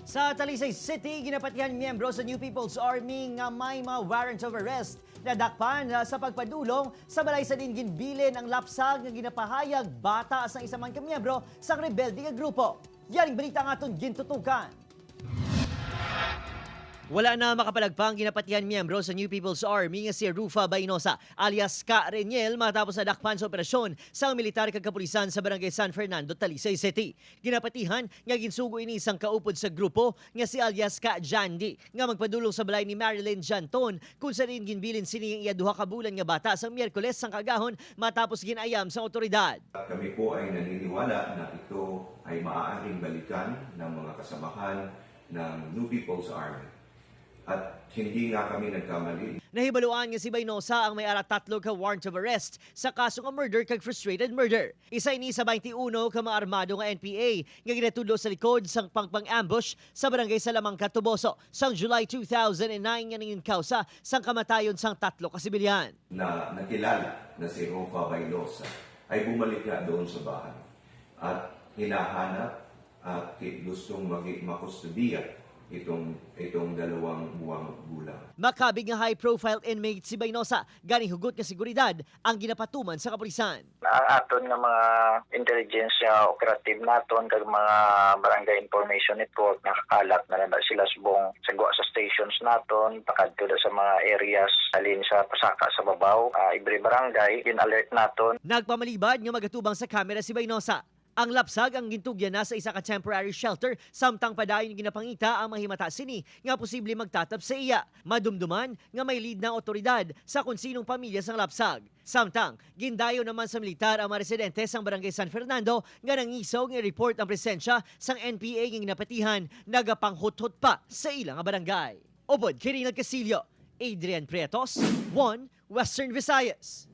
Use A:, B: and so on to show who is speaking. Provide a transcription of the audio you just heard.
A: Sa Talisay City, ginapatihan miyembro sa New People's Army nga may mga warrant of arrest na dakpan sa pagpadulong sa balay sa Ginbilin ang lapsag nga ginapahayag bata sa isa man ka miyembro sa rebelde nga grupo. Yaring balita nga itong gintutukan. Wala na makapalagpang ginapatihan miyembro sa New People's Army nga si Rufa Bainosa alias Ka Reniel matapos na dakpan sa operasyon sa militar kag kapulisan sa barangay San Fernando, Talisay City. Ginapatihan nga ginsugo ini isang kaupod sa grupo nga si alias Ka Jandy nga magpadulong sa balay ni Marilyn Janton kung sa rin ginbilin sini iya duha ka bulan nga bata sa Miyerkules sang kagahon matapos ginayam sa otoridad.
B: Kami po ay naniniwala na ito ay maaaring balikan ng mga kasamahan ng New People's Army. At hindi nga kami nagkamali.
A: Nahibaluan nga si Bainosa ang may tatlo ka warrant of arrest sa kaso nga murder kag frustrated murder. Isa ini sa 21 ka mga armado nga NPA nga ginatudlo sa likod sang pangpang-ambush sa barangay Salamangka, Tuboso sang July 2009 nga ningin kausa sang kamatayon sang tatlo ka sibilyan.
B: Na nakilala na si Rufa Bainosa ay bumalik nga doon sa bahay at hinahanap at gustong makustudiya itong dalawang buwang gulang.
A: Makabig nga high-profile inmate si Bainosa, gani hugot nga seguridad ang ginapatuman sa kapulisan.
C: Ang aton nga mga intelligence operative naton kag mga barangay information network nakakalat na sila subong sagwa sa stations naton pakadto sa mga areas alin sa pasaka sa babaw, every barangay in-alert naton.
A: Nagpamalibad nga magatubang sa kamera si Bainosa. Ang lapsag ang gintugyan na sa isa ka temporary shelter samtang padayon ginapangita ang mahimata sini nga posible magtatap sa iya. Madumduman nga may lead ng otoridad sa kung sinong pamilya sang lapsag. Samtang gindayo naman sa militar ang mga residente sang barangay San Fernando nga nangisaw nga report ang presensya sang NPA nga ginapatihan nagapanghuthot pa sa ilang barangay. Ubod kini Casillo, Adrian Prietos, 1 Western Visayas.